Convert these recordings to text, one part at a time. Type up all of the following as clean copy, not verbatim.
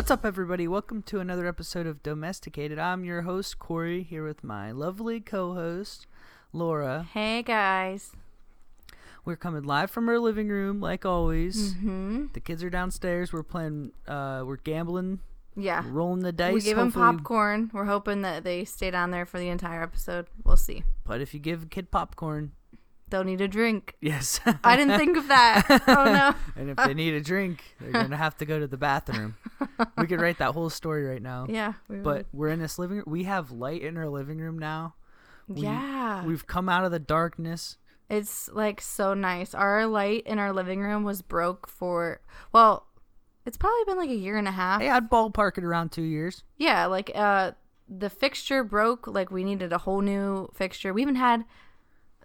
What's up, everybody? Welcome to another episode of Domesticated. I'm your host, Corey, here with my lovely co-host, Laura. Hey, guys. We're coming live from our living room, like always. Mm-hmm. The kids are downstairs. We're playing, we're gambling. Yeah. Rolling the dice. We gave them popcorn. We're hoping that they stay down there for the entire episode. We'll see. But if you give a kid popcorn, they'll need a drink. Yes. I didn't think of that. Oh, no. And if they need a drink, they're going to have to go to the bathroom. We could write that whole story right now. Yeah. But we're in this living room. We have light in our living room now. We've come out of the darkness. It's like so nice. Our light in our living room was broke for, well, it's probably been like a year and a half. Hey, I'd ballpark it around 2 years. Yeah, like the fixture broke. Like we needed a whole new fixture. We even had,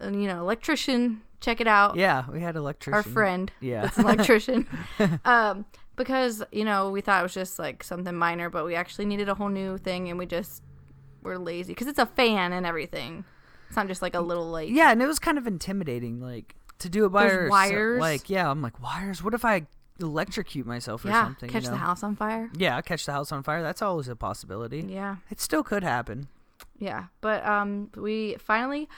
electrician check it out. Yeah, we had electrician. Our friend. Yeah. That's an electrician. Because, we thought it was just like something minor, but we actually needed a whole new thing and we just were lazy. Because it's a fan and everything. It's not just like a little light. Yeah, and it was kind of intimidating, like, to do it by yourself. Wires. Like, yeah, I'm like, wires? What if I electrocute myself or something? Catch the house on fire. Yeah, I'll catch the house on fire. That's always a possibility. Yeah. It still could happen. Yeah, but we finally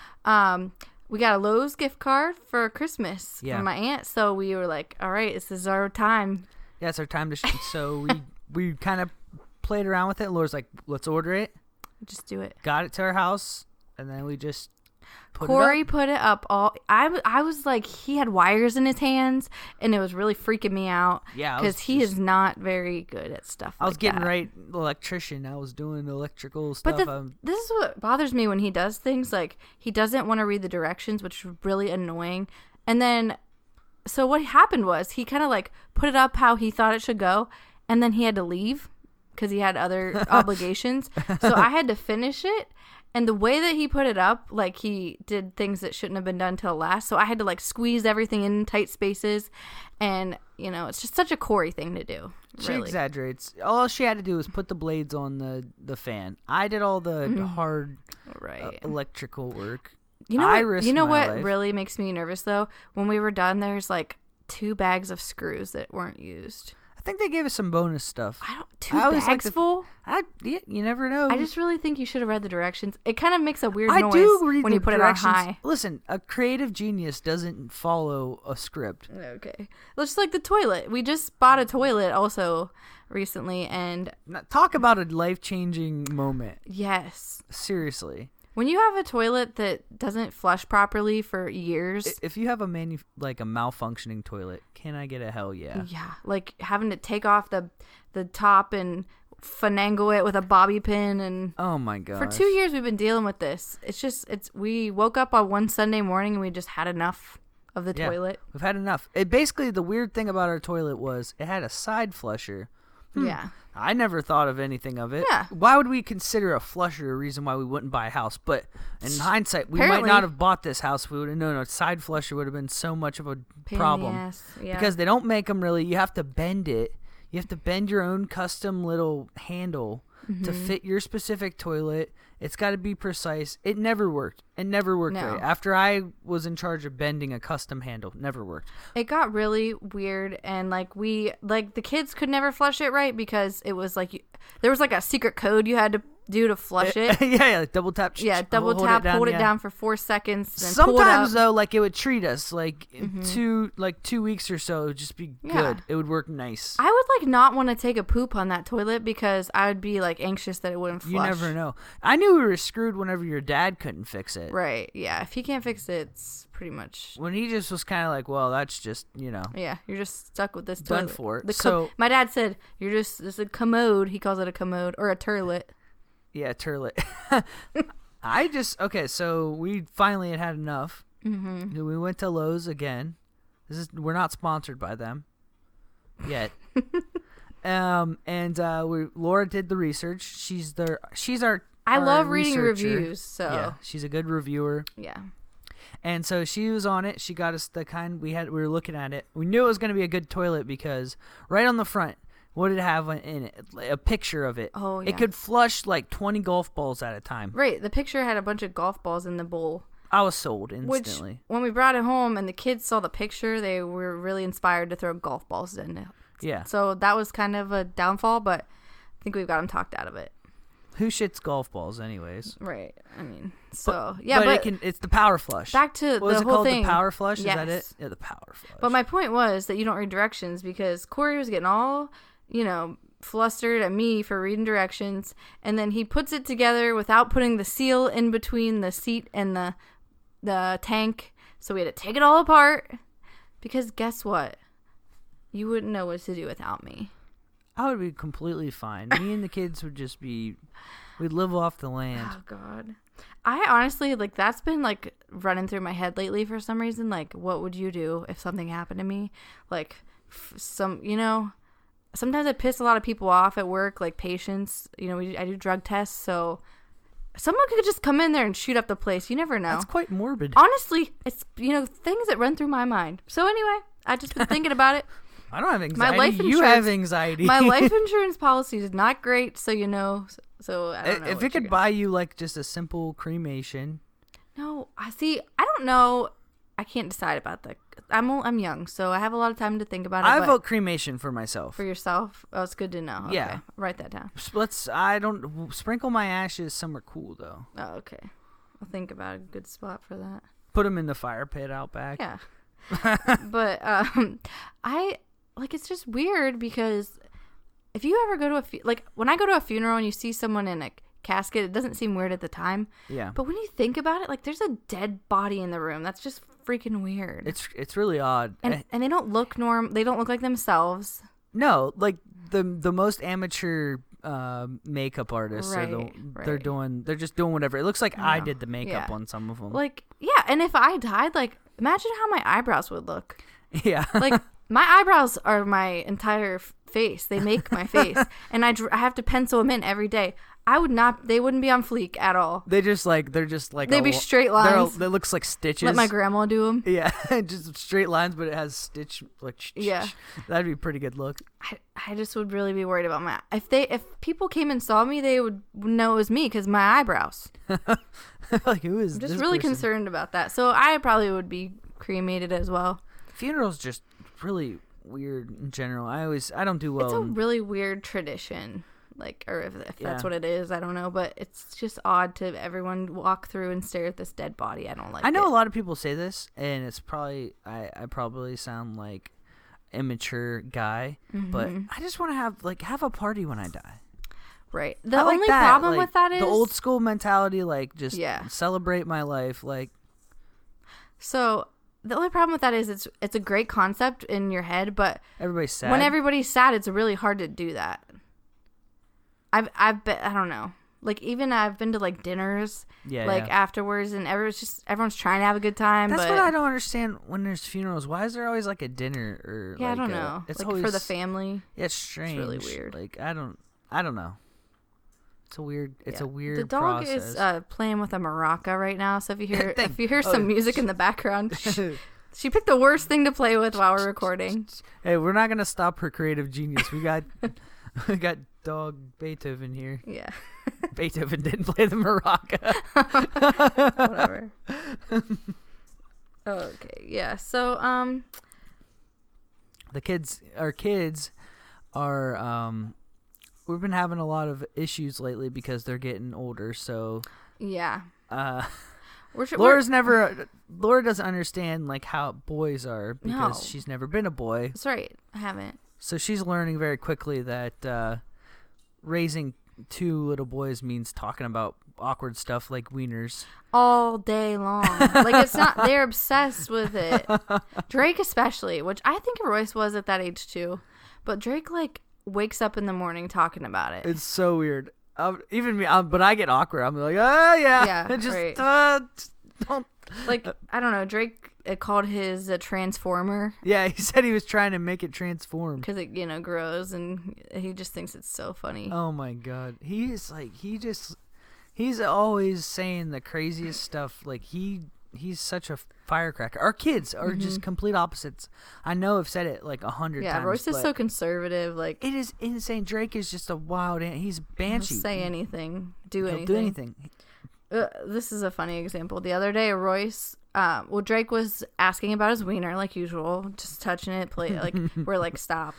we got a Lowe's gift card for Christmas from my aunt, so we were like, all right, this is our time. Yeah, it's our time to so we kind of played around with it. Laura's like, let's order it. Just do it. Got it to our house, and then we just Corey put it up all. I was like, he had wires in his hands, and it was really freaking me out. Yeah, because he is not very good at stuff. I was getting right, electrician. I was doing electrical stuff. But this is what bothers me when he does things. Like he doesn't want to read the directions, which is really annoying. And then, so what happened was he kind of like put it up how he thought it should go, and then he had to leave because he had other obligations. So I had to finish it. And the way that he put it up, like he did things that shouldn't have been done till last. So I had to like squeeze everything in tight spaces. And, it's just such a Corey thing to do. She exaggerates. All she had to do was put the blades on the fan. I did all the hard electrical work. You know what really makes me nervous, though? When we were done, there's like 2 bags of screws that weren't used. I think they gave us some bonus stuff. Two bags full? You never know. I just really think you should have read the directions. It kind of makes a weird noise when you put directions. It on high. Listen, a creative genius doesn't follow a script. Okay. Just like the toilet. We just bought a toilet also recently, and... Talk about a life-changing moment. Yes. Seriously. When you have a toilet that doesn't flush properly for years... If you have a malfunctioning toilet, can I get a hell yeah? Yeah, like having to take off the top and finagle it with a bobby pin and... Oh my god! For 2 years we've been dealing with this. We woke up on one Sunday morning and we just had enough of the toilet. We've had enough. Basically, the weird thing about our toilet was it had a side flusher. Yeah. I never thought of anything of it. Yeah. Why would we consider a flusher a reason why we wouldn't buy a house? But in hindsight, we might not have bought this house. We would have known a side flusher would have been so much of a problem. Yeah. Because they don't make them really. You have to bend it. You have to bend your own custom little handle to fit your specific toilet. It's got to be precise. It never worked. It never worked right. After I was in charge of bending a custom handle, never worked. It got really weird, and the kids could never flush it right because it was like there was like a secret code you had to do to flush it. Yeah, double tap. Yeah, double tap, hold it down for 4 seconds. Then sometimes though, like it would treat us like 2 weeks or so, it would just be good. It would work nice. I would not want to take a poop on that toilet because I would be anxious that it wouldn't flush. You never know. I knew we were screwed whenever your dad couldn't fix it. Right. Yeah. If he can't fix it, it's pretty much when he just was kind of like, well, that's just Yeah, you're just stuck with this done toilet. for it. My dad said this is a commode. He calls it a commode or a turlet. Yeah, turlet. So we finally had enough. Mm-hmm. We went to Lowe's again. We're not sponsored by them yet. Laura did the research. She's our I love reading researcher. reviews, so yeah, she's a good reviewer. Yeah. And so she was on it. She got us the kind we were looking at it. We knew it was going to be a good toilet because right on the front, what did it have in it? A picture of it. Oh, yeah. It could flush 20 golf balls at a time. Right. The picture had a bunch of golf balls in the bowl. I was sold instantly. Which, when we brought it home and the kids saw the picture, they were really inspired to throw golf balls in it. Yeah. So that was kind of a downfall, but I think we've got him talked out of it. Who shits golf balls, anyways? Right. I mean, but it's the power flush. Back to what the whole called? thing. The power flush? Yes. Is that it? Yeah, the power flush. But my point was that you don't read directions because Corey was getting all, flustered at me for reading directions, and then he puts it together without putting the seal in between the seat and the tank. So we had to take it all apart because guess what? You wouldn't know what to do without me. I would be completely fine. Me and the kids would just be, we'd live off the land. Oh, God. I honestly, that's been, running through my head lately for some reason. What would you do if something happened to me? Sometimes I piss a lot of people off at work, patients. I do drug tests, so someone could just come in there and shoot up the place. You never know. That's quite morbid. Honestly, it's, things that run through my mind. So anyway, I just been thinking about it. I don't have anxiety. You have anxiety. My life insurance policy is not great, so So I don't know. If it could buy you just a simple cremation. No, I don't know. I can't decide about that. I'm young, so I have a lot of time to think about it. I vote cremation for myself. For yourself? Oh, it's good to know. Okay. Yeah, write that down. I don't sprinkle my ashes somewhere cool though. Oh, okay. I'll think about a good spot for that. Put them in the fire pit out back. Yeah. But it's just weird because if you ever go to when I go to a funeral and you see someone in a casket, it doesn't seem weird at the time. Yeah. But when you think about it, there's a dead body in the room. That's just freaking weird. It's really odd. And they don't look they don't look like themselves. No, the most amateur makeup artists they're just doing whatever. It looks like I did the makeup on some of them. And if I died, imagine how my eyebrows would look. Yeah. My eyebrows are my entire face. They make my face. And I have to pencil them in every day. They wouldn't be on fleek at all. They'd be straight lines. That looks like stitches. Let my grandma do them. Yeah, just straight lines, but it has stitch. Yeah. That'd be a pretty good look. I just would really be worried about if people came and saw me, they would know it was me because my eyebrows. Who is I'm just this really person? Concerned about that. So I probably would be cremated as well. Funerals just really weird in general. I don't do well. It's a really weird tradition. Or if that's what it is, I don't know. But it's just odd to everyone walk through and stare at this dead body. I don't like it. I know a lot of people say this, and it's probably, I probably sound like immature guy, but I just want to have a party when I die. Right. The only problem with that is the old school mentality, celebrate my life. So the only problem with that is it's a great concept in your head, but everybody's sad. When everybody's sad, it's really hard to do that. I've been, I don't know. Even I've been to dinners, afterwards, and everyone's trying to have a good time. That's what I don't understand when there's funerals. Why is there always a dinner or I don't know. It's always for the family. Yeah, it's strange. It's really weird. I don't know. It's a weird. It's a weird. The dog process. is playing with a maraca right now. So if you hear some music in the background, she picked the worst thing to play with while we're recording. Hey, we're not gonna stop her creative genius. We got dog Beethoven here. Yeah. Beethoven didn't play the maraca. Whatever. Okay. Yeah. So our kids are we've been having a lot of issues lately because they're getting older. So yeah. Laura doesn't understand how boys are because she's never been a boy. That's right. I haven't. So she's learning very quickly that raising two little boys means talking about awkward stuff like wieners all day long. It's not. They're obsessed with it. Drake especially, which I think Royce was at that age too, but Drake wakes up in the morning talking about it. It's so weird. Even me, but I get awkward. I'm like, oh yeah, just right. don't. I don't know. Drake called his a transformer. Yeah, he said he was trying to make it transform because it grows, and he just thinks it's so funny. Oh my god, he's always saying the craziest stuff. He's such a firecracker. Our kids are just complete opposites. I know I've said it 100 times. Yeah, Royce is so conservative. It is insane. Drake is just a wild ant. He's banshee. He'll say anything. Do He'll anything. do anything. This is a funny example. The other day, Royce, Drake was asking about his wiener like usual, just touching it, we're like, stop.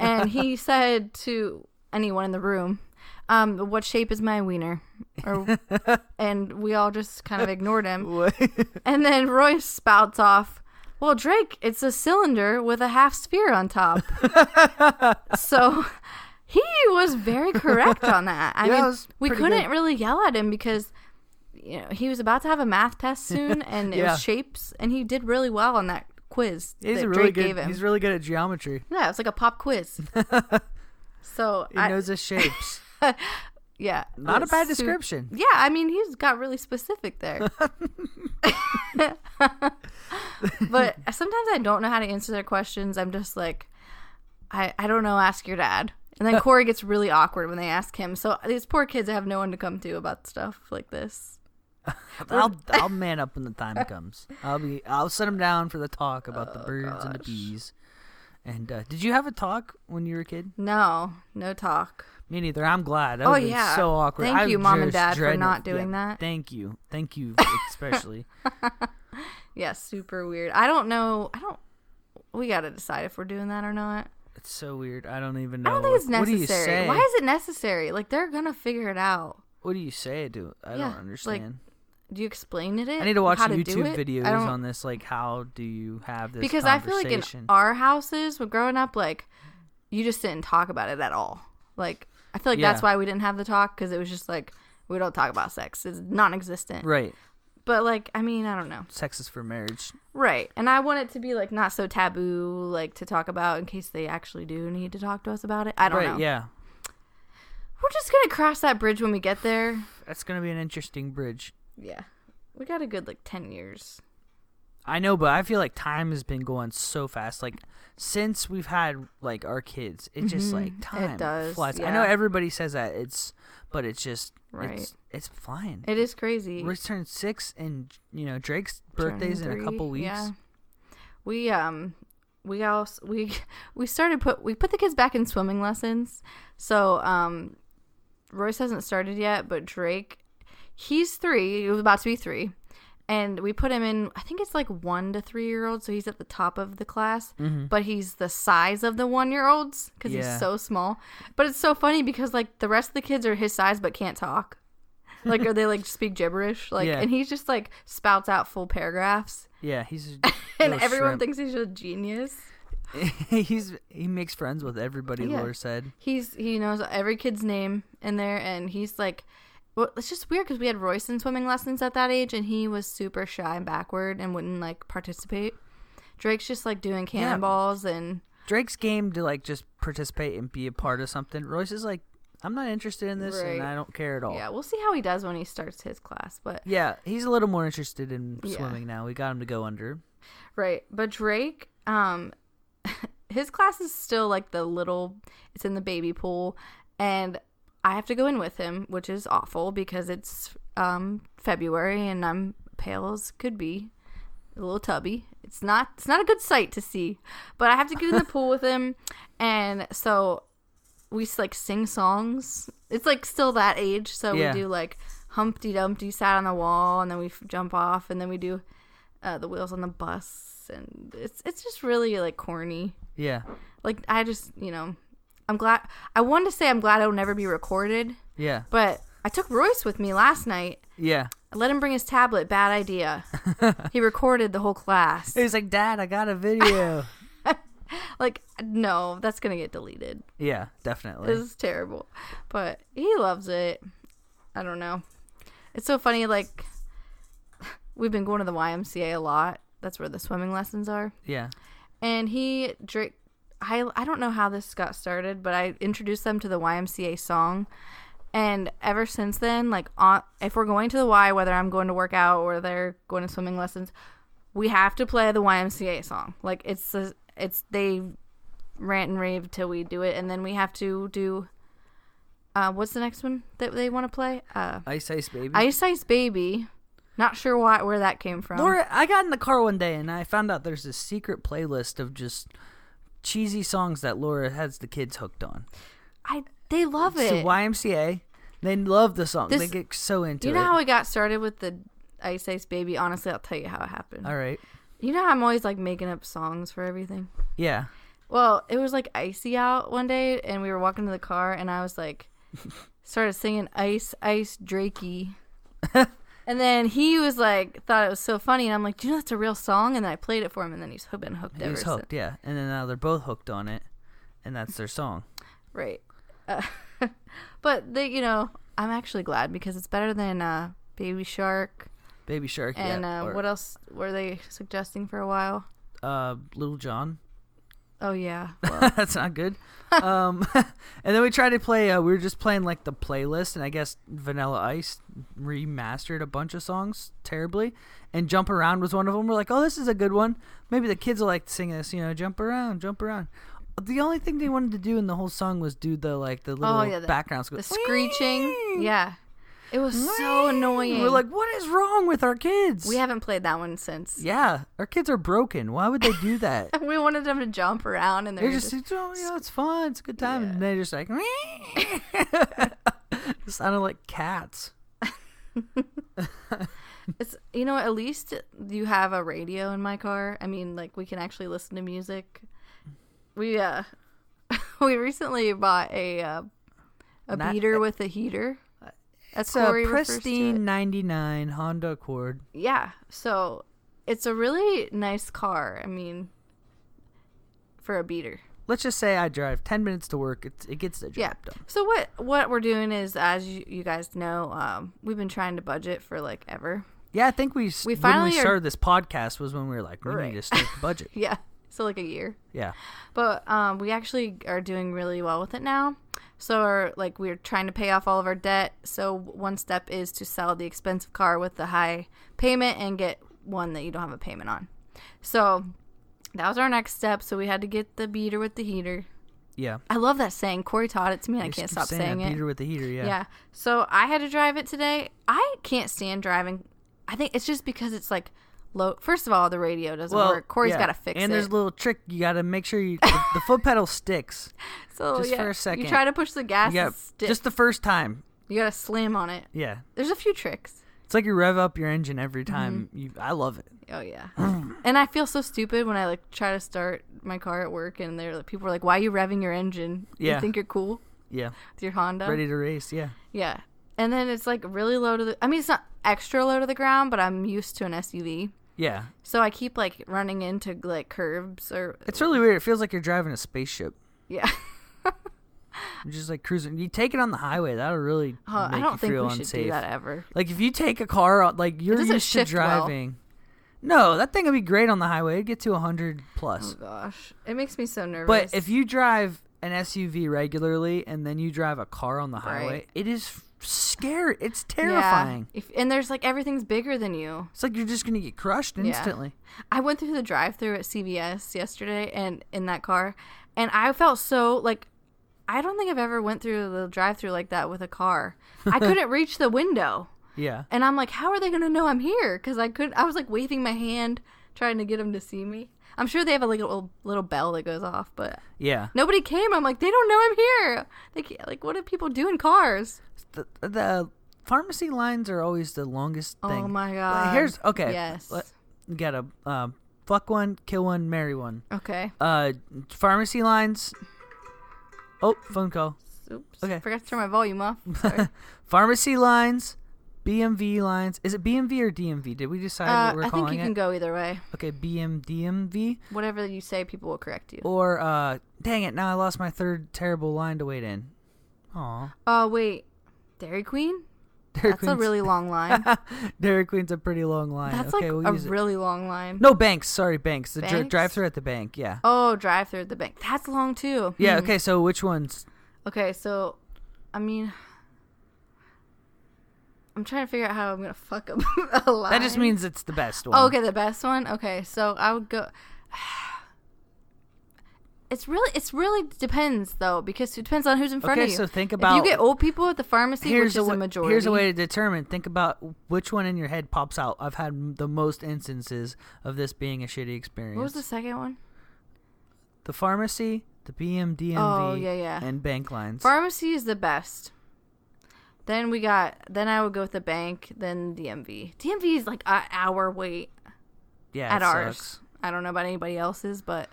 And he said to anyone in the room, what shape is my wiener? And we all just kind of ignored him. And then Royce spouts off, well, Drake, it's a cylinder with a half sphere on top. So he was very correct on that. I mean, we couldn't really yell at him because he was about to have a math test soon, and it was shapes, and he did really well on that quiz Drake gave him. He's really good at geometry. Yeah, it's like a pop quiz. So he knows his shapes. Yeah. Not a bad description. Yeah, I mean, he's got really specific there. But sometimes I don't know how to answer their questions. I'm just like, I don't know, ask your dad. And then Corey gets really awkward when they ask him. So these poor kids have no one to come to about stuff like this. I'll man up when the time comes. I'll sit him down for the talk about the birds and the bees. And did you have a talk when you were a kid? No talk. Me neither. I'm glad. That would be so awkward. Thank you, Mom and Dad, for not doing that. Thank you, especially. Yeah, super weird. I don't know. We got to decide if we're doing that or not. It's so weird. I don't even know. I don't think it's necessary. What do you say? Why is it necessary? Like, they're gonna figure it out. What do you say? I don't understand. Like, do you explain it? I need to watch YouTube videos on this. Like, how do you have this because conversation? I feel like in our houses, when growing up, like, you just didn't talk about it at all. Like, I feel like that's why we didn't have the talk, because it was just like, we don't talk about sex. It's non-existent. Right. But, like, I mean, I don't know. Sex is for marriage. Right. And I want it to be, like, not so taboo, like, to talk about in case they actually do need to talk to us about it. I don't know. Right, yeah. We're just going to cross that bridge when we get there. That's going to be an interesting bridge. Yeah. We got a good, 10 years. I know, but I feel like time has been going so fast. Like, since we've had, our kids, it just, time flies. Yeah. I know everybody says that, but it's just, right. It's flying. It is crazy. We're turning 6, and, Drake's birthday's in a couple weeks. Yeah. We put the kids back in swimming lessons. So, Royce hasn't started yet, but Drake, he's 3. He was about to be 3. And we put him in, I think it's 1 to 3 year olds, so he's at the top of the class. Mm-hmm. But he's the size of the 1 year olds because he's so small. But it's so funny because the rest of the kids are his size but can't talk. Or they speak gibberish. And he's just spouts out full paragraphs. Yeah, he's and everyone thinks he's a genius. He makes friends with everybody. Laura said he knows every kid's name in there, and he's well, it's just weird because we had Royce in swimming lessons at that age, and he was super shy and backward and wouldn't participate. Drake's just doing cannonballs and Drake's game to just participate and be a part of something. Royce is I'm not interested in this, and I don't care at all. Yeah, we'll see how he does when he starts his class, but yeah, he's a little more interested in swimming now. We got him to go under. Right, but Drake, his class is still it's in the baby pool, and I have to go in with him, which is awful because it's February and I'm pale as could be, a little tubby. It's not a good sight to see, but I have to get in the pool with him, and so we sing songs. It's still that age, so we do Humpty Dumpty sat on the wall, and then we jump off, and then we do the wheels on the bus, and it's just really corny. Yeah. I just I'm glad. I wanted to say I'm glad it'll never be recorded. Yeah. But I took Royce with me last night. Yeah. I let him bring his tablet. Bad idea. He recorded the whole class. He's like, Dad, I got a video. No, that's going to get deleted. Yeah, definitely. This is terrible. But he loves it. I don't know. It's so funny. We've been going to the YMCA a lot. That's where the swimming lessons are. Yeah. And Drake, I don't know how this got started, but I introduced them to the YMCA song, and ever since then, if we're going to the Y, whether I'm going to work out or they're going to swimming lessons, we have to play the YMCA song. They rant and rave till we do it, and then we have to do what's the next one that they want to play? Ice Ice Baby. Ice Ice Baby. Not sure where that came from. Laura, I got in the car one day and I found out there's this secret playlist of just cheesy songs that Laura has the kids hooked on. They love it. So YMCA, and They love the song. They get so into it. You know how we got started with the Ice Ice Baby? Honestly, I'll tell you how it happened. All right. You know how I'm always like making up songs for everything? Yeah. Well, it was like icy out one day, and we were walking to the car, and I was like, started singing Ice Ice Drakey. And then he was like, thought it was so funny, and I'm like, do you know that's a real song? And then I played it for him, and then he's been hooked ever since. He's hooked, yeah. And then now they're both hooked on it, and that's their song. Right. But they, you know, I'm actually glad because it's better than Baby Shark. Baby Shark, and, yeah. And what else were they suggesting for a while? Little John. Oh, yeah. Well. That's not good. And then we tried to play, we were just playing like the playlist, and I guess Vanilla Ice remastered a bunch of songs terribly, and Jump Around was one of them. We're like, oh, this is a good one. Maybe the kids will like to sing this, you know, jump around, jump around. The only thing they wanted to do in the whole song was do the little background. The screeching. Yeah. It was so annoying. We're like, what is wrong with our kids? We haven't played that one since. Yeah, our kids are broken. Why would they do that? We wanted them to jump around, and they're just oh, yeah, it's fun. It's a good time. Yeah. And they're just like, it sounded like cats. It's, you know, at least you have a radio in my car. I mean, like, we can actually listen to music. We recently bought a beater with a heater. It's a pristine 99 Honda Accord. Yeah, so it's a really nice car. I mean, for a beater. Let's just say I drive 10 minutes to work. It gets the job done. So what we're doing is, as you guys know, we've been trying to budget for like ever. Yeah, I think we finally when we started this podcast was when we were like, we need to start the budget. Yeah, so like a year. Yeah. But we actually are doing really well with it now. So we're trying to pay off all of our debt. So one step is to sell the expensive car with the high payment and get one that you don't have a payment on. So that was our next step. So we had to get the beater with the heater. Yeah. I love that saying. Corey taught it to me and I can't stop saying it. Beater with the heater, yeah. Yeah. So I had to drive it today. I can't stand driving. I think it's just because it's like low. First of all, the radio doesn't work. Corey's got to fix it. And there's a little trick. You got to make sure the foot pedal sticks. So just for a second. You try to push the gas and stick. Just the first time. You got to slam on it. Yeah. There's a few tricks. It's like you rev up your engine every time. Mm-hmm. I love it. Oh, yeah. And I feel so stupid when I try to start my car at work and people are like, why are you revving your engine? Yeah. You think you're cool? Yeah. With your Honda? Ready to race, yeah. Yeah. And then it's like really low to the... I mean, it's not extra low to the ground, but I'm used to an SUV. Yeah. So I keep running into curbs or... It's really weird. It feels like you're driving a spaceship. Yeah. You're just cruising. You take it on the highway. That'll really make I don't you think feel we unsafe. should do that ever. Like if you take a car, you're used to driving. Well. No, that thing would be great on the highway. It'd get to 100 plus. Oh gosh, it makes me so nervous. But if you drive an SUV regularly and then you drive a car on the highway, it is scary. It's terrifying. Yeah. And there's everything's bigger than you. It's like you're just gonna get crushed instantly. Yeah. I went through the drive-thru at CVS yesterday and in that car, and I felt so I don't think I've ever went through the drive-thru like that with a car. I couldn't reach the window. Yeah. And I'm like, how are they going to know I'm here? Because I was waving my hand trying to get them to see me. I'm sure they have a little bell that goes off, but yeah, nobody came. I'm like, they don't know I'm here. They can't, what do people do in cars? The pharmacy lines are always the longest thing. Oh my god. Yes. You got to fuck one, kill one, marry one. Okay. Pharmacy lines. Oh, phone call. Oops. Okay. Forgot to turn my volume off. Sorry. Pharmacy lines, BMV lines. Is it BMV or DMV? Did we decide what we're calling it? I think you can go either way. Okay, DMV. Whatever you say, people will correct you. Or, dang it, now I lost my third terrible line to wait in. Aw. Oh, wait. Dairy Queen? That's a really long line. Dairy Queen's a pretty long line. That's we'll a really long line. No, Banks. Sorry, Banks. The drive-thru at the bank, yeah. Oh, drive-thru at the bank. That's long, too. Yeah, okay, so which ones? Okay, so, I mean, I'm trying to figure out how I'm going to fuck up a line. That just means it's the best one. Oh, okay, the best one? Okay, so I would go... It's really depends though, because it depends on who's in front of you. Okay, so think about... If you get old people at the pharmacy, which is a majority. Here's a way to determine. Think about which one in your head pops out. I've had the most instances of this being a shitty experience. What was the second one? The pharmacy, the BMDMV, yeah. and bank lines. Pharmacy is the best. Then I would go with the bank, then DMV. DMV is like an hour wait. Yeah, at ours. Sucks. I don't know about anybody else's, but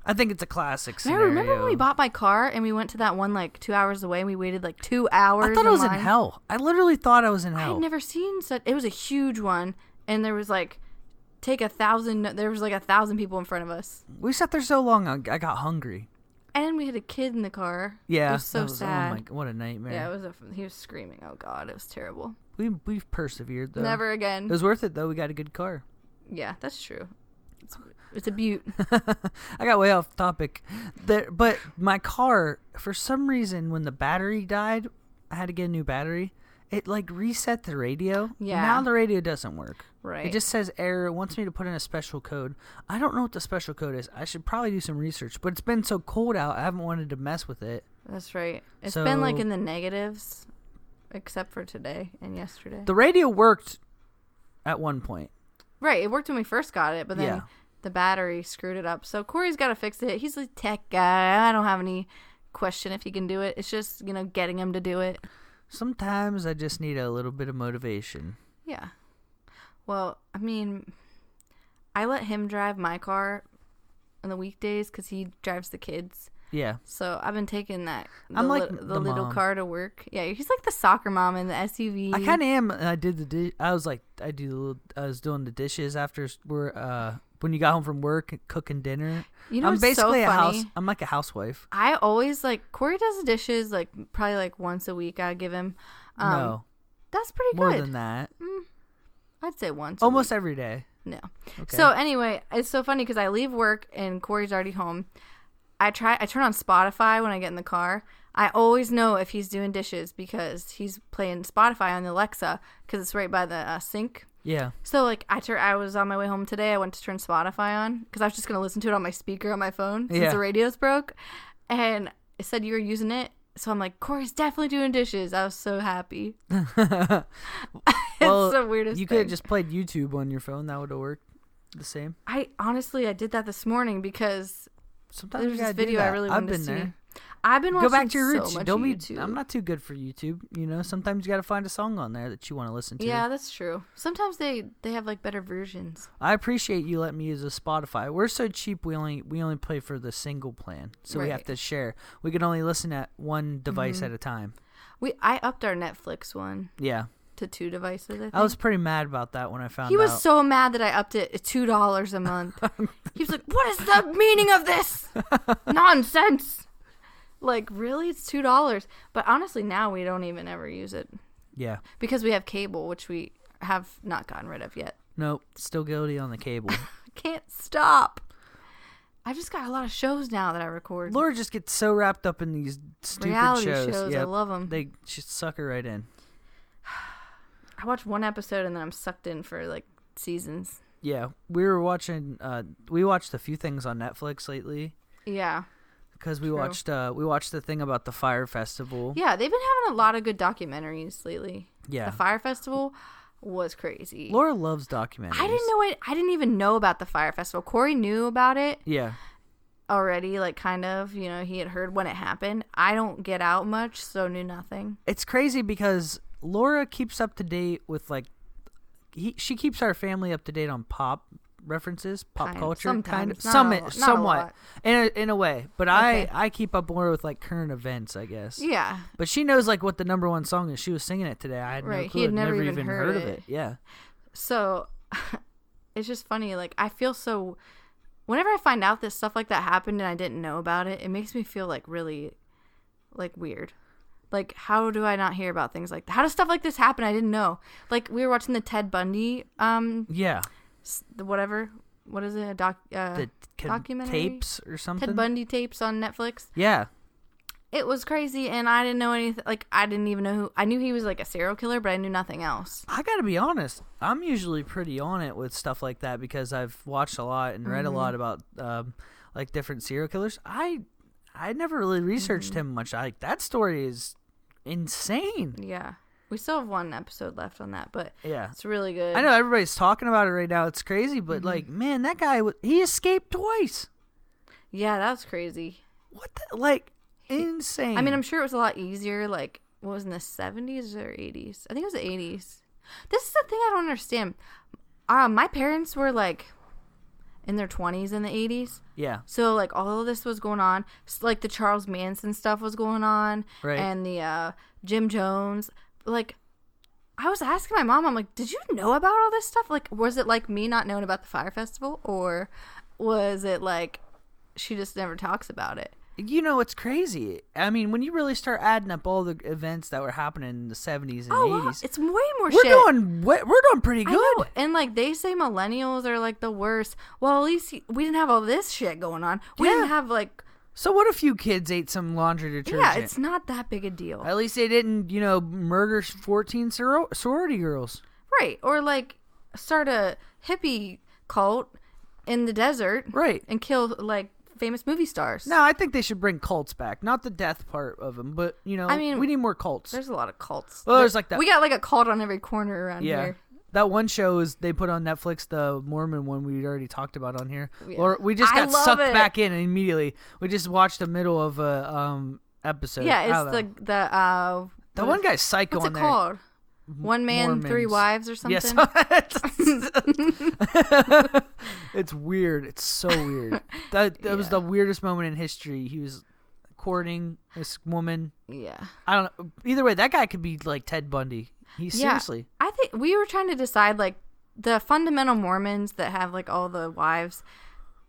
I think it's a classic scenario. Remember when we bought my car and we went to that one like 2 hours away and we waited like 2 hours? I thought it was in hell. I literally thought I was in hell. I had never seen such. It was a huge one, and there was like there was like 1,000 people in front of us. We sat there so long, I got hungry. And we had a kid in the car. Yeah, it was so sad. Oh my, what a nightmare. Yeah, he was screaming. Oh God, it was terrible. We've persevered though. Never again. It was worth it though. We got a good car. Yeah, that's true. It's a beaut. I got way off topic. But my car, for some reason, when the battery died, I had to get a new battery. It like reset the radio. Yeah. Now the radio doesn't work. Right. It just says error. It wants me to put in a special code. I don't know what the special code is. I should probably do some research. But it's been so cold out, I haven't wanted to mess with it. That's right. It's been like in the negatives, except for today and yesterday. The radio worked at one point. Right. It worked when we first got it, but then the battery screwed it up. So Corey's got to fix it. He's a tech guy. I don't have any question if he can do it. It's just, getting him to do it. Sometimes I just need a little bit of motivation. Yeah. Well, I mean, I let him drive my car on the weekdays because he drives the kids. Yeah. So I've been taking the little mom. car to work. Yeah, he's like the soccer mom in the SUV. I kind of am. I did I was doing the dishes after when you got home from work, cooking dinner. I'm basically so funny? I'm like a housewife. I always Corey does the dishes probably once a week. I give him. No, that's pretty good. More than that. I'd say once. Almost every day. No. Okay. So anyway, it's so funny because I leave work and Corey's already home. I turn on Spotify when I get in the car. I always know if he's doing dishes because he's playing Spotify on the Alexa because it's right by the sink. Yeah. So I was on my way home today. I went to turn Spotify on because I was just gonna listen to it on my speaker on my phone since the radio's broke, and it said you were using it. So I'm like, Corey's definitely doing dishes. I was so happy. It's the weirdest. You could have just played YouTube on your phone. That would have worked the same. I did that this morning because sometimes there was this video I really wanted to see. There. I've been watching Go back to your roots. so much Don't be. YouTube. I'm not too good for YouTube. Sometimes you got to find a song on there that you want to listen to. Yeah, that's true. Sometimes they have better versions. I appreciate you letting me use a Spotify. We're so cheap. We only pay for the single plan, so we have to share. We can only listen at one device at a time. I upped our Netflix one. Yeah. To 2 devices. I think. I was pretty mad about that when I found out. He was so mad that I upped it to $2 a month. He was like, "What is the meaning of this nonsense?" Really, it's $2. But honestly, now we don't even ever use it. Yeah. Because we have cable, which we have not gotten rid of yet. Nope, still guilty on the cable. I can't stop. I've just got a lot of shows now that I record. Laura just gets so wrapped up in these stupid reality shows. Yep. I love them. They just suck her right in. I watch one episode and then I'm sucked in for seasons. Yeah, we were watching. We watched a few things on Netflix lately. Yeah. Because we watched the thing about the Fire Festival. Yeah, they've been having a lot of good documentaries lately. Yeah. The Fire Festival was crazy. Laura loves documentaries. I didn't even know about the Fire Festival. Corey knew about it. Yeah. Already, kind of, he had heard when it happened. I don't get out much, so knew nothing. It's crazy because Laura keeps up to date with she keeps our family up to date on pop references, pop culture, kind of, somewhat, in a way. But okay. I keep up more with current events, I guess. Yeah. But she knows what the number one song is. She was singing it today. I had no clue. He had never even heard of it. Yeah. So, it's just funny. I feel so. Whenever I find out that stuff like that happened and I didn't know about it, it makes me feel really, weird. How do I not hear about things like that? How does stuff like this happen? I didn't know. We were watching the Ted Bundy. Yeah. Whatever. What is it? The documentary? Tapes or something? Ted Bundy tapes on Netflix. Yeah. It was crazy, and I didn't know anything. I didn't even know who. I knew he was a serial killer, but I knew nothing else. I gotta be honest. I'm usually pretty on it with stuff like that because I've watched a lot and read a lot about different serial killers. I never really researched him much. That story is insane. Yeah. We still have one episode left on that, but yeah, it's really good. I know everybody's talking about it right now. It's crazy, but man, that guy, he escaped twice. Yeah, that's crazy. What the, insane. I mean, I'm sure it was a lot easier, what was in the 70s or 80s? I think it was the 80s. This is the thing I don't understand. My parents were like in their 20s in the 80s. Yeah. So like all of this was going on. Like the Charles Manson stuff was going on. Right. And the Jim Jones. Like, I was asking my mom, I'm like, did you know about all this stuff? Like, was it like me not knowing about the Fire Festival? Or was it like she just never talks about it? You know, it's crazy. I mean, when you really start adding up all the events that were happening in the 70s and 80s. It's way more we're shit. We're doing pretty good. And like they say millennials are like the worst. Well, at least we didn't have all this shit going on. We didn't have like... So what if a few kids ate some laundry detergent? Yeah, it's not that big a deal. At least they didn't, murder 14 sorority girls. Right. Or like start a hippie cult in the desert. Right. And kill like famous movie stars. No, I think they should bring cults back. Not the death part of them, but, I mean, we need more cults. There's a lot of cults. Well, there's like that. We got like a cult on every corner around here. That one show is they put on Netflix, the Mormon one we already talked about on here. Yeah. Or we just got sucked back in immediately. We just watched the middle of a episode. Yeah, it's the one guy's psycho on there. What's it called? One man, Mormons. 3 wives or something? Yes. It's weird. It's so weird. That was the weirdest moment in history. He was courting this woman. Yeah. I don't know. Either way, that guy could be like Ted Bundy. Seriously. I think we were trying to decide, like, the fundamental Mormons that have, like, all the wives,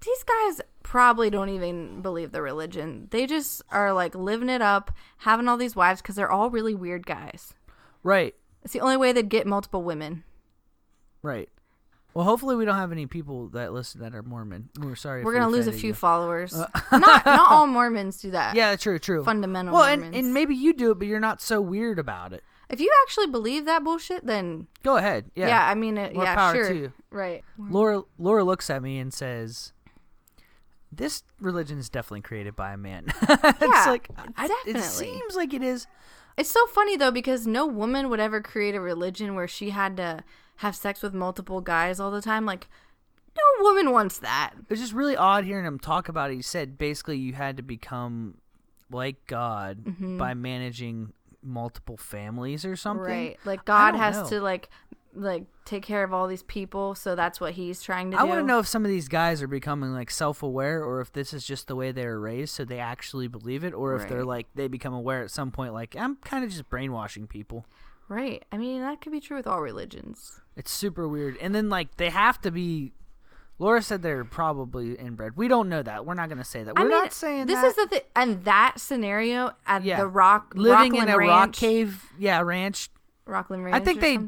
these guys probably don't even believe the religion. They just are, like, living it up, having all these wives, because they're all really weird guys. Right. It's the only way they'd get multiple women. Right. Well, hopefully we don't have any people that listen that are Mormon. We're sorry. We're gonna lose a few followers. Not all Mormons do that. Yeah, true. Fundamental Mormons. And maybe you do it, but you're not so weird about it. If you actually believe that bullshit, then go ahead. Yeah. Yeah, I mean, more power sure. to you. Right. Laura looks at me and says, "This religion is definitely created by a man." It's like definitely. It seems like it is. It's so funny though, because no woman would ever create a religion where she had to have sex with multiple guys all the time. Like, no woman wants that. It's just really odd hearing him talk about it. He said basically you had to become like God by managing multiple families or something. Right. Like God has to like take care of all these people, so that's what he's trying to do. I want to know if some of these guys are becoming like self-aware, or if this is just the way they were raised, so they actually believe it, or if they're like they become aware at some point, like I'm kind of just brainwashing people. Right. I mean, that could be true with all religions. It's super weird. And then like they have to be. Laura said they're probably inbred. We don't know that. We're not going to say that. We're not saying this that. This is the thing. And that scenario at the living Rockland in a Ranch, rock cave, ranch. Rockland Ranch.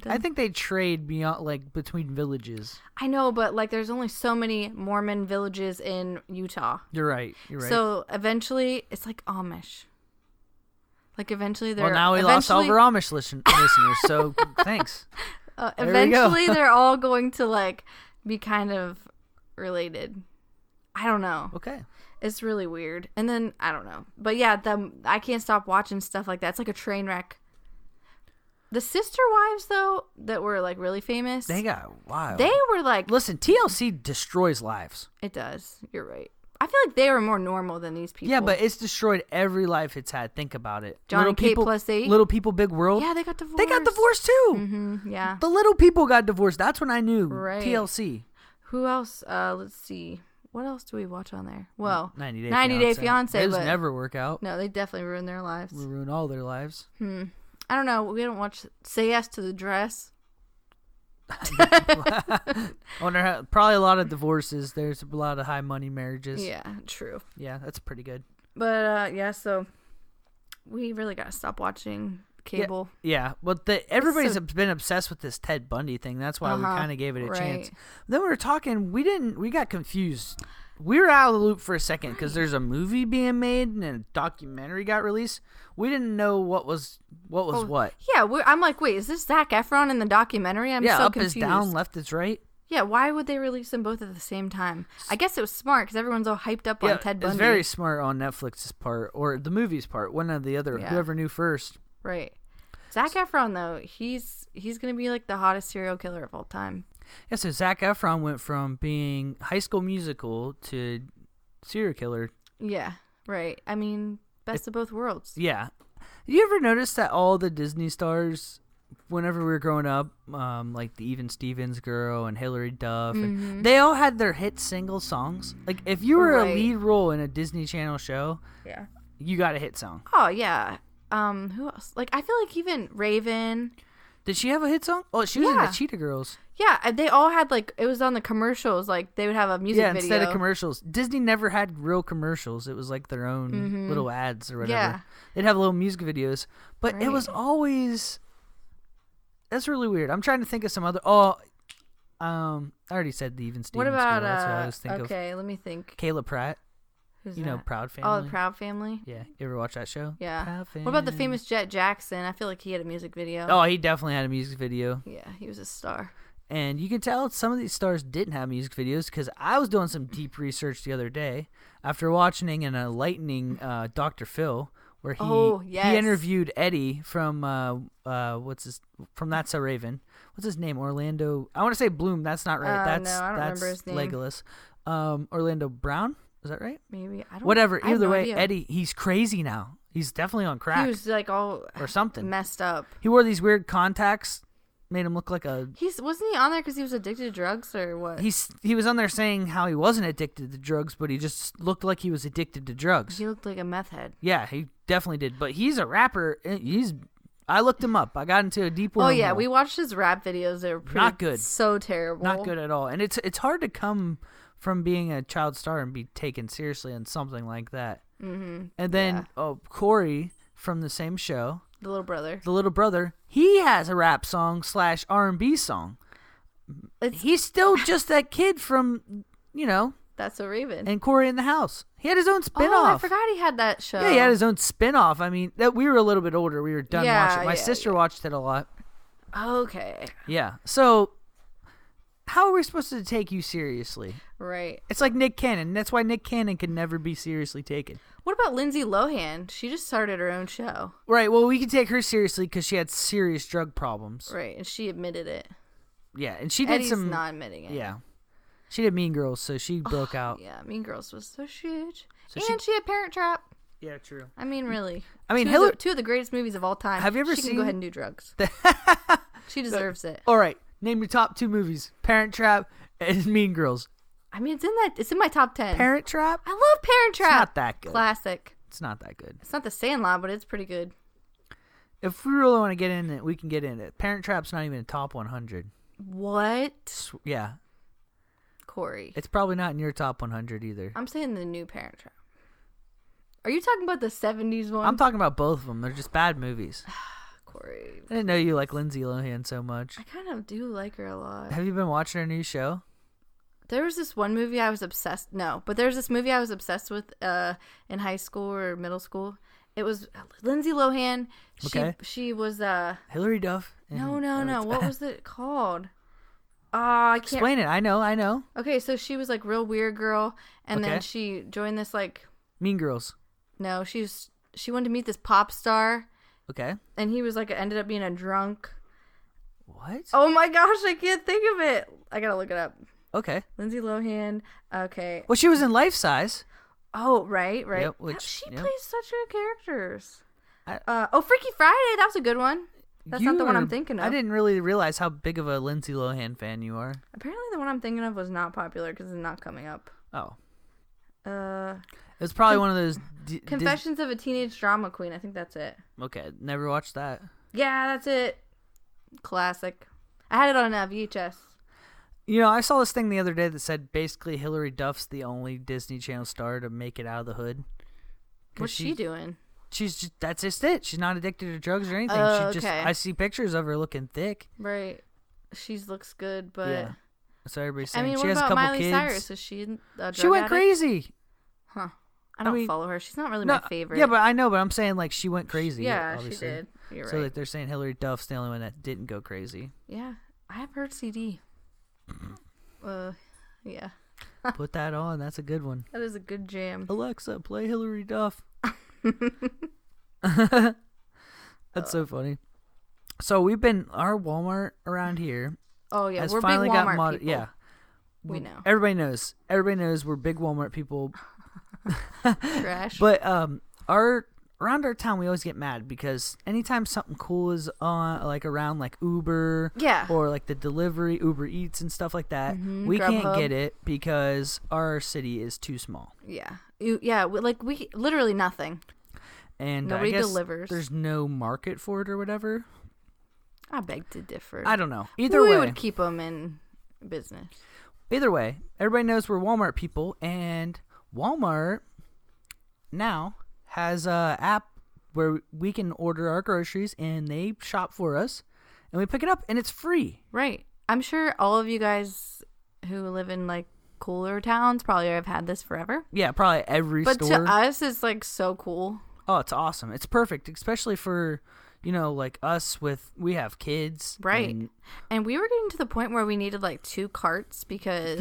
I think they trade beyond like between villages. I know, but like there's only so many Mormon villages in Utah. You're right. So eventually, it's like Amish. Like eventually, they're now we lost all of our Amish listeners. So thanks. Eventually, they're all going to like be kind of related. I don't know. Okay. It's really weird. And then I don't know. But yeah, I can't stop watching stuff like that. It's like a train wreck. The sister wives though that were like really famous. They got wild. They were like, listen, TLC destroys lives. It does. You're right. I feel like they were more normal than these people. Yeah, but it's destroyed every life it's had. Think about it. John and Kate +8. Little People, Big World. Yeah, they got divorced. They got divorced too. Mm-hmm, yeah. The Little People got divorced. That's when I knew. Right. TLC. Who else? Let's see. What else do we watch on there? Well, 90 Day Fiance. Those never work out. No, they definitely ruin their lives. We ruin all their lives. I don't know. We don't watch Say Yes to the Dress. I wonder how, probably a lot of divorces. There's a lot of high money marriages. Yeah, true. Yeah, that's pretty good. But so we really gotta stop watching cable. Yeah, but everybody's been obsessed with this Ted Bundy thing. That's why we kind of gave it a chance. Then we were talking. We got confused. We were out of the loop for a second because there's a movie being made and a documentary got released. We didn't know what was what. Yeah, I'm like, wait, is this Zac Efron in the documentary? I'm so up confused. is down, left is right. Yeah, why would they release them both at the same time? I guess it was smart because everyone's all hyped up on Ted Bundy. It's very smart on Netflix's part or the movie's part. One or the other, whoever knew first. Right. Zac Efron though, he's gonna be like the hottest serial killer of all time. Yeah, so Zac Efron went from being High School Musical to serial killer. Yeah, right. I mean, best of both worlds. Yeah. You ever notice that all the Disney stars, whenever we were growing up, like the Even Stevens girl and Hilary Duff, and they all had their hit single songs. Like if you were a lead role in a Disney Channel show, you got a hit song. Oh yeah. Who else? Like I feel like even Raven. Did she have a hit song? Oh, she was in the Cheetah Girls. Yeah, they all had like it was on the commercials. Like they would have a music video. Instead of commercials. Disney never had real commercials. It was like their own little ads or whatever. Yeah. They'd have little music videos, but it was always. That's really weird. I'm trying to think of some other. I already said the Even Stevens. What about? Girl. That's what I was thinking okay, let me think. Kayla Pratt. Who's you that? know, Proud Family. Oh, the Proud Family. Yeah, you ever watch that show? Yeah. What about the famous Jet Jackson? I feel like he had a music video. Oh, he definitely had a music video. Yeah, he was a star. And you can tell some of these stars didn't have music videos because I was doing some deep research the other day after watching an enlightening Dr. Phil. Where he interviewed Eddie from from That's So Raven. What's his name? Orlando. I want to say Bloom. That's not right. I don't remember his name. Legolas. Orlando Brown. Is that right? Maybe. I don't. Whatever. Either way, idea. Eddie. He's crazy now. He's definitely on crack. He was like all or something messed up. He wore these weird contacts. Made him look like a. Wasn't he on there because he was addicted to drugs or what? He was on there saying how he wasn't addicted to drugs, but he just looked like he was addicted to drugs. He looked like a meth head. Yeah, he definitely did. But he's a rapper. I looked him up. I got into a deep wormhole. Oh yeah, we watched his rap videos. They were not good. So terrible. Not good at all. And it's hard to come from being a child star and be taken seriously in something like that. Mm-hmm. And then Corey from the same show. The little brother. He has a rap song / R&B song. He's still just that kid from, That's So Raven. And Corey in the House. He had his own spinoff. Oh, I forgot he had that show. Yeah, he had his own spinoff. I mean, we were a little bit older. We were done watching. My sister watched it a lot. Okay. Yeah. So, how are we supposed to take you seriously? Right. It's like Nick Cannon. That's why Nick Cannon can never be seriously taken. What about Lindsay Lohan? She just started her own show. Right. Well, we can take her seriously because she had serious drug problems. Right. And she admitted it. Yeah. And she did Eddie's not admitting it. Yeah. She did Mean Girls, so she broke out. Yeah. Mean Girls was so huge. And she had Parent Trap. Yeah, true. I mean, really. I mean, two of the greatest movies of all time. Have you ever seen? She can go ahead and do drugs. She deserves it. All right. Name your top 2 movies. Parent Trap and Mean Girls. I mean, it's in my top 10. Parent Trap? I love Parent Trap. It's not that good. Classic. It's not that good. It's not The Sandlot, but it's pretty good. If we really want to get in it, we can get in it. Parent Trap's not even a top 100. What? Yeah. Corey. It's probably not in your top 100 either. I'm saying the new Parent Trap. Are you talking about the 70s one? I'm talking about both of them. They're just bad movies. Corey. I didn't know you like Lindsay Lohan so much. I kind of do like her a lot. Have you been watching her new show? There was this one movie I was obsessed. No, but there's this movie I was obsessed with in high school or middle school. It was Lindsay Lohan. She was Hilary Duff. No. What was it called? I can't explain it. I know. Okay, so she was like real weird girl, and then she joined this like Mean Girls. No, she wanted to meet this pop star. Okay. And he was like ended up being a drunk. What? Oh my gosh, I can't think of it. I gotta look it up. Okay. Lindsay Lohan. Okay. Well, she was in Life Size. Oh, right. Yep, She plays such good characters. Freaky Friday. That was a good one. That's not the one I'm thinking of. I didn't really realize how big of a Lindsay Lohan fan you are. Apparently, the one I'm thinking of was not popular because it's not coming up. Oh. It was probably one of those... Confessions of a Teenage Drama Queen. I think that's it. Okay. Never watched that. Yeah, that's it. Classic. I had it on VHS. You know, I saw this thing the other day that said basically Hilary Duff's the only Disney Channel star to make it out of the hood. What's she doing? That's just it. She's not addicted to drugs or anything. I see pictures of her looking thick. Right. She looks good, but... Yeah. So everybody's saying what she has a about couple Miley kids. Cyrus? Is she a drug She went addict? crazy. Huh. I don't follow her. She's not really my favorite. Yeah, but I know. But I'm saying like she went crazy. Yeah, obviously. she did. You're right. So like they're saying Hilary Duff's the only one that didn't go crazy. Yeah, I have heard CD. Yeah. Put that on. That's a good one. That is a good jam. Alexa, play Hilary Duff. That's so funny. So we've been our Walmart around here. Oh yeah, we're big Walmart people. Yeah, we know. Everybody knows. Everybody knows we're big Walmart people. Trash. But our around our town, we always get mad because anytime something cool is on, like around like Uber, or like the delivery, Uber Eats and stuff like that, we can't get it because our city is too small. Yeah. We literally nothing. And nobody I guess delivers. There's no market for it or whatever. I beg to differ. I don't know. Either way, we would keep them in business. Either way, everybody knows we're Walmart people, and Walmart now has a app where we can order our groceries and they shop for us and we pick it up and it's free. Right. I'm sure all of you guys who live in like cooler towns probably have had this forever. Yeah, probably every store. But to us, it's like so cool. Oh, it's awesome. It's perfect, especially for, like us we have kids. Right. And we were getting to the point where we needed like 2 carts because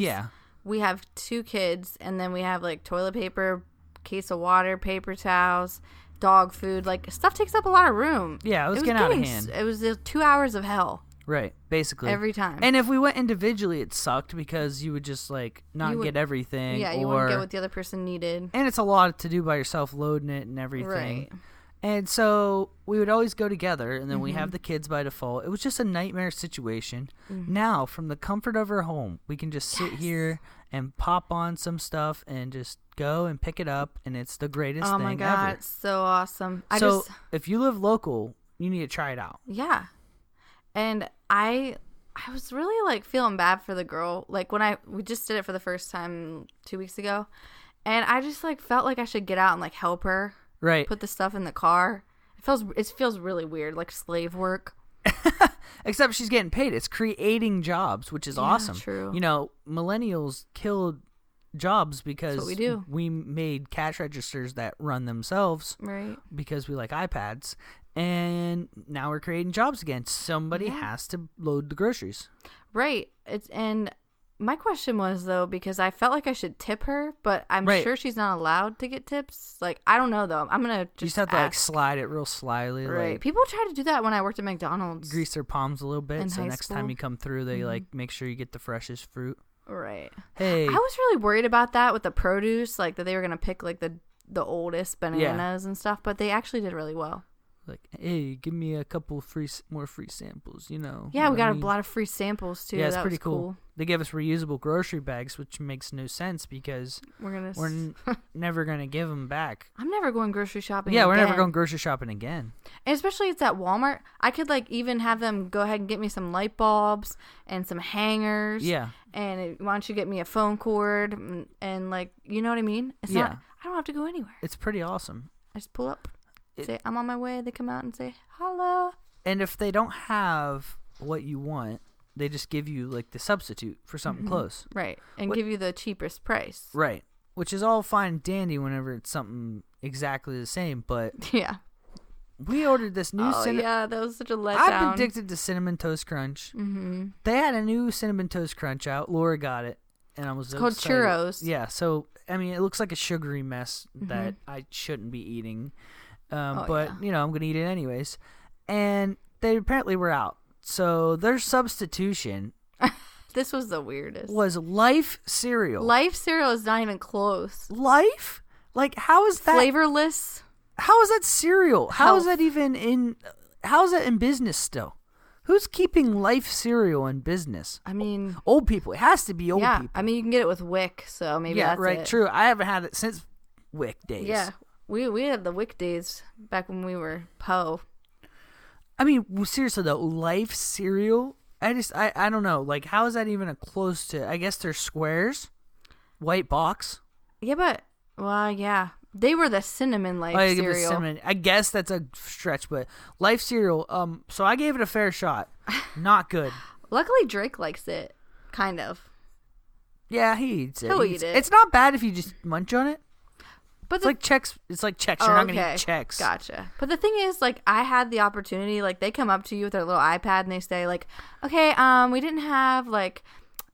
we have 2 kids and then we have like toilet paper, case of water, paper towels, dog food. Like, stuff takes up a lot of room. Yeah, it was getting out of hand. It was 2 hours of hell. Right, basically. Every time. And if we went individually, it sucked because you would just, like, not get everything. Yeah, you wouldn't get what the other person needed. And it's a lot to do by yourself, loading it and everything. Right. And so we would always go together, and then we have the kids by default. It was just a nightmare situation. Now, from the comfort of our home, we can just sit here and pop on some stuff and just go and pick it up, and it's the greatest thing ever. Oh my God, it's so awesome. If you live local, you need to try it out. Yeah. And I was really like feeling bad for the girl. Like we just did it for the first time 2 weeks ago, and I just like felt like I should get out and like help her. Right. Put the stuff in the car. It feels really weird, like slave work. Except she's getting paid. It's creating jobs, which is awesome. True. Millennials killed jobs because we do. We made cash registers that run themselves. Right. Because we like iPads. And now we're creating jobs again. Somebody has to load the groceries. Right. And my question was, though, because I felt like I should tip her, but I'm sure she's not allowed to get tips. Like, I don't know, though. I'm going to just You just have to, like, slide it real slyly. Right. Like, people try to do that when I worked at McDonald's. Grease their palms a little bit, so next school. time you come through, they, like, make sure you get the freshest fruit. Right. Hey. I was really worried about that with the produce, like, that they were going to pick, like, the oldest bananas and stuff, but they actually did really well. Like, hey, give me a couple more free samples, Yeah, we got a lot of free samples, too. Yeah, it's that pretty was cool. They gave us reusable grocery bags, which makes no sense because we're never going to give them back. I'm never going grocery shopping Yeah, again. we're never going grocery shopping again. And especially it's at Walmart. I could, like, even have them go ahead and get me some light bulbs and some hangers. Yeah. And why don't you get me a phone cord and like, you know what I mean? It's not, I don't have to go anywhere. It's pretty awesome. I just pull up. Say, I'm on my way. They come out and say, hello. And if they don't have what you want, they just give you, like, the substitute for something close. Right. And give you the cheapest price. Right. Which is all fine and dandy whenever it's something exactly the same. But we ordered this new that was such a letdown. I've been addicted to Cinnamon Toast Crunch. Mm-hmm. They had a new Cinnamon Toast Crunch out. Laura got it. And I was called excited. churros. Yeah. So, I mean, it looks like a sugary mess that I shouldn't be eating. I'm going to eat it anyways. And they apparently were out. So their substitution. This was the weirdest. Was Life cereal. Life cereal is not even close. Life? Like, how is that? Flavorless? How is that cereal? How is that even in business still? Who's keeping Life cereal in business? I mean, old people. It has to be old people. I mean, you can get it with Wick, so maybe that's it. True. I haven't had it since Wick days. Yeah. We had the Wick days back when we were Poe. I mean, seriously though, Life cereal. I don't know. Like, how is that even a close to? I guess they're squares, white box. Yeah, but they were the cinnamon Life cereal. Cinnamon. I guess that's a stretch, but Life cereal. So I gave it a fair shot. Not good. Luckily, Drake likes it, kind of. Yeah, he eats it. He'll eat it. It's not bad if you just munch on it. But it's like Chex. It's like Chex. You're not gonna eat Chex. Gotcha. But the thing is, like, I had the opportunity. Like, they come up to you with their little iPad and they say, like, "Okay, we didn't have like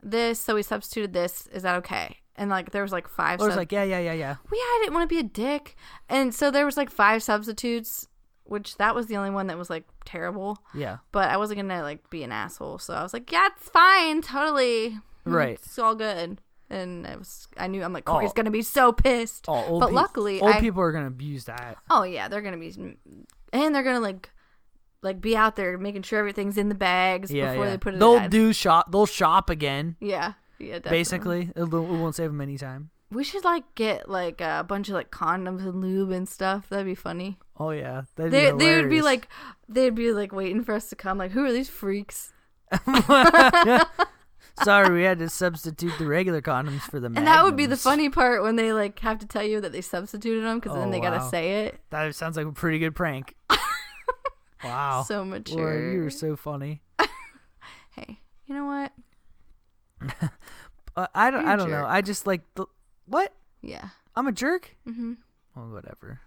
this, so we substituted this. Is that okay?" And like, there was like 5. I was like, yeah. Well, yeah, I didn't want to be a dick, and so there was like 5 substitutes, which that was the only one that was like terrible. Yeah. But I wasn't gonna like be an asshole, so I was like, yeah, it's fine, totally. Right. It's all good. And I'm like, Corey's going to be so pissed. But luckily, old people are going to abuse that. Oh, yeah. They're going to be, and they're going to like be out there making sure everything's in the bags before they put it in. They'll shop again. Yeah. Yeah, definitely. Basically, it won't save them any time. We should get like a bunch of like condoms and lube and stuff. That'd be funny. Oh yeah, they would be like waiting for us to come. Like, who are these freaks? Sorry, we had to substitute the regular condoms for the Magnums. And that would be the funny part when they like have to tell you that they substituted them because then they gotta say it. That sounds like a pretty good prank. Wow, so mature. Laura, you were so funny. Hey, you know what? I don't know. I just like the what? Yeah, I'm a jerk. Mm-hmm. Well, whatever.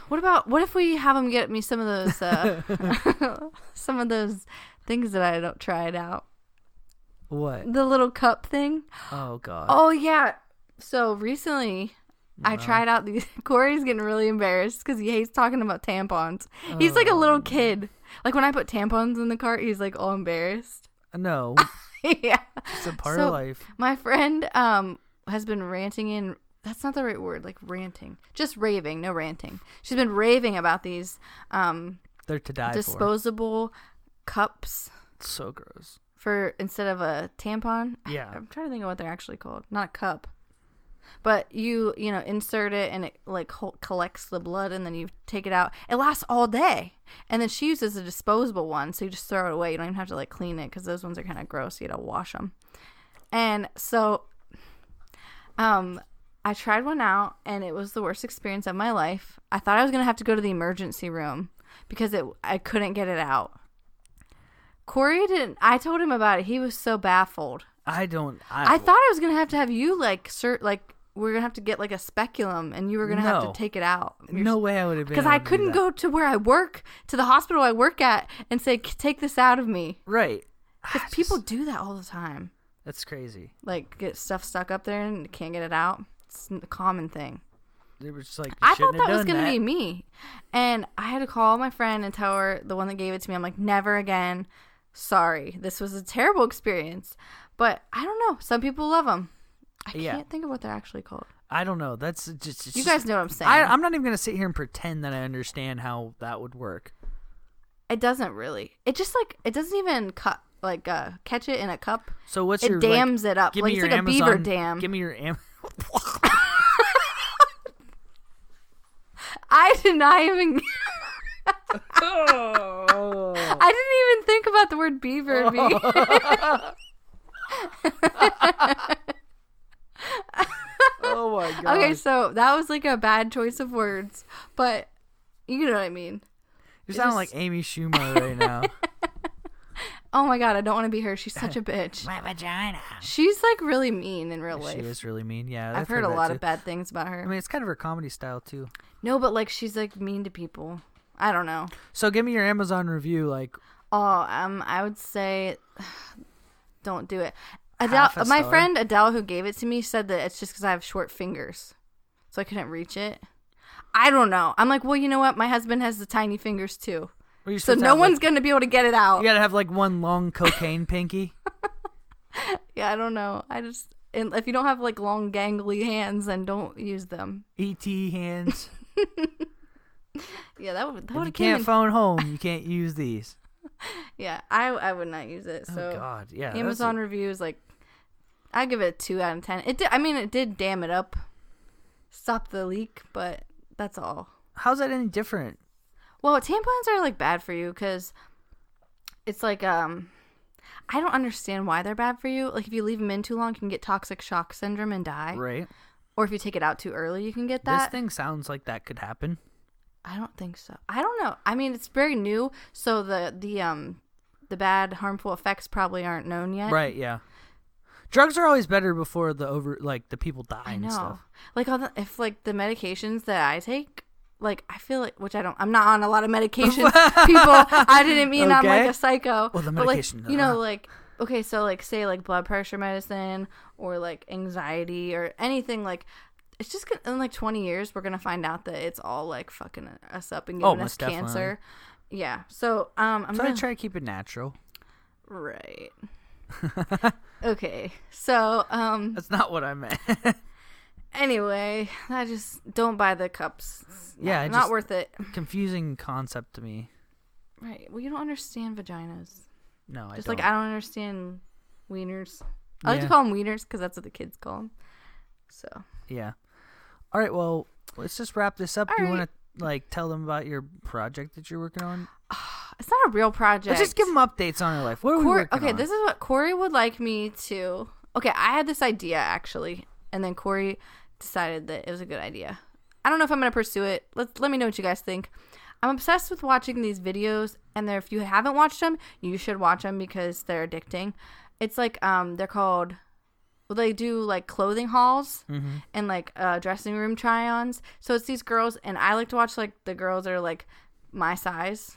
What if we have them get me some of those things that I don't try it out? What? The little cup thing. Oh God. Oh yeah. So recently, I tried out these. Corey's getting really embarrassed because he hates talking about tampons. He's like a little kid. Like when I put tampons in the cart, he's like all embarrassed. No. Yeah. It's a part of life. My friend has been ranting in. That's not the right word. Like ranting, just raving. No ranting. She's been raving about these. They're to die disposable cups. So gross. For instead of a tampon. Yeah. I'm trying to think of what they're actually called. Not a cup. But you insert it and it like collects the blood and then you take it out. It lasts all day. And then she uses a disposable one, so you just throw it away. You don't even have to like clean it because those ones are kind of gross. You got to wash them. And so, I tried one out and it was the worst experience of my life. I thought I was gonna have to go to the emergency room because I couldn't get it out. Corey didn't. I told him about it. He was so baffled. I thought I was gonna have you we're gonna have to get like a speculum and you were gonna have to take it out. No way I would have been. Because I couldn't go to where I work, to the hospital I work at, and say, take this out of me. Right. Because people do that all the time. That's crazy. Like get stuff stuck up there and can't get it out. It's a common thing. They were just like, I thought that was gonna be me, and I had to call my friend and tell her, the one that gave it to me. I'm like, never again. Sorry, this was a terrible experience. But I don't know. Some people love them. I can't think of what they're actually called. I don't know. That's just you guys know what I'm saying. I'm not even going to sit here and pretend that I understand how that would work. It doesn't really. It just it doesn't even catch it in a cup. So what's it dams it up. Like it's like Amazon, a beaver dam. Give me your I did not even. I didn't even think about the word beaver. Oh my God. Okay, so that was like a bad choice of words, but you know what I mean. You sound like Amy Schumer right now. Oh my God, I don't want to be her. She's such a bitch. My vagina. She's like really mean in real life. She is really mean, yeah. I've heard a lot of bad things about her. I mean, it's kind of her comedy style too. No, but like she's like mean to people. I don't know. So give me your Amazon review, like. Oh, I would say, don't do it. My friend Adele, who gave it to me, said that it's just because I have short fingers, so I couldn't reach it. I don't know. I'm like, well, you know what? My husband has the tiny fingers too, so no one's gonna be able to get it out. You gotta have like one long cocaine pinky. Yeah, I don't know. If you don't have like long gangly hands, then don't use them. ET hands. Yeah, that would. If you can't phone home, you can't use these. Yeah, I would not use it. So oh God, yeah. Amazon reviews, like, I give it a 2 out of 10. It did dam it up, stop the leak, but that's all. How's that any different? Well, tampons are like bad for you because it's like I don't understand why they're bad for you. Like if you leave them in too long, you can get toxic shock syndrome and die. Right. Or if you take it out too early, you can get that. This thing sounds like that could happen. I don't think so. I don't know. I mean, it's very new, so the bad harmful effects probably aren't known yet. Right. Yeah. Drugs are always better before the people die and stuff. Like if like the medications that I take, like I feel like, which I'm not on a lot of medications. People, I didn't mean I'm like a psycho. Well, the medication, but like, like okay, so like say like blood pressure medicine or like anxiety or anything like. It's just in like 20 years, we're going to find out that it's all like fucking us up and giving us cancer. Yeah. So, I'm going to try to keep it natural. Right. Okay, so That's not what I meant. Anyway, I just don't buy the cups. It's not worth it. Confusing concept to me. Right. Well, you don't understand vaginas. No, I don't. Just like I don't understand wieners. I like to call them wieners because that's what the kids call them. So. Yeah. All right. Well, let's just wrap this up. Do you want to tell them about your project that you're working on? It's not a real project. Let's just give them updates on your life. What are we working on? Okay, this is what Corey would like me to. Okay, I had this idea actually, and then Corey decided that it was a good idea. I don't know if I'm going to pursue it. Let me know what you guys think. I'm obsessed with watching these videos, and if you haven't watched them, you should watch them because they're addicting. It's like they're called. Well, they do like clothing hauls and like dressing room try-ons. So it's these girls, and I like to watch like the girls that are like my size,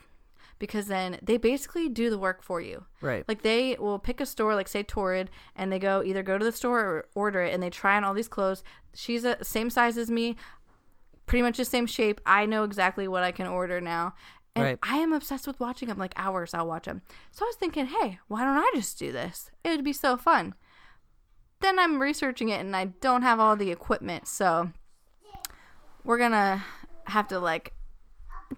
because then they basically do the work for you. Right. Like they will pick a store, like say Torrid, and they either go to the store or order it, and they try on all these clothes. She's the same size as me, pretty much the same shape. I know exactly what I can order now. And I am obsessed with watching them, like hours I'll watch them. So I was thinking, hey, why don't I just do this? It would be so fun. Then I'm researching it, and I don't have all the equipment, so we're going to have to like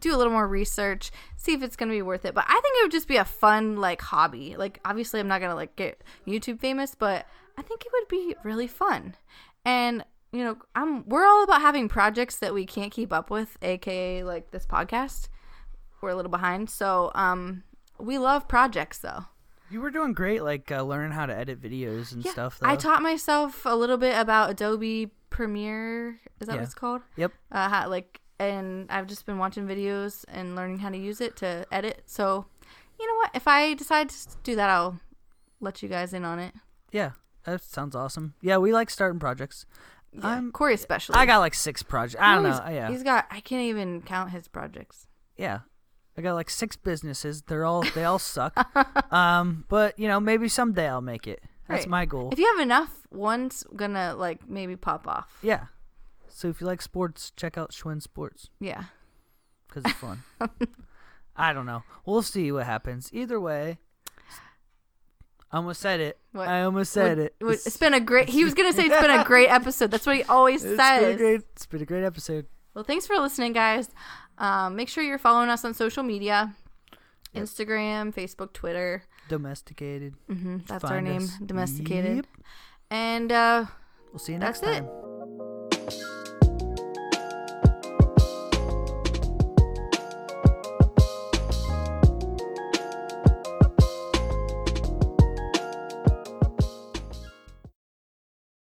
do a little more research, see if it's going to be worth it. But I think it would just be a fun like hobby. Like obviously I'm not going to like get YouTube famous, but I think it would be really fun. And you know, we're all about having projects that we can't keep up with, aka like this podcast. We're a little behind, so we love projects though. You were doing great, like learning how to edit videos and stuff. Though. I taught myself a little bit about Adobe Premiere. Is that what it's called? Yep. And I've just been watching videos and learning how to use it to edit. So, you know what? If I decide to do that, I'll let you guys in on it. Yeah, that sounds awesome. Yeah, we like starting projects. Yeah, Corey especially. I got like 6 projects. I don't know. Yeah. I can't even count his projects. Yeah. I got like 6 businesses. They all suck. But you know, maybe someday I'll make it. That's my goal. If you have enough, one's gonna like maybe pop off. Yeah. So if you like sports, check out Schwinn Sports. Yeah. Because it's fun. I don't know. We'll see what happens. Either way, I almost said it. What? I almost said it. It's been a great. He was gonna say it's been a great episode. That's what he always says. It's been a great episode. Well, thanks for listening, guys. Make sure you're following us on social media: Instagram, Facebook, Twitter. Domesticated. That's our name. Domesticated. Yep. And we'll see you next time. That's it.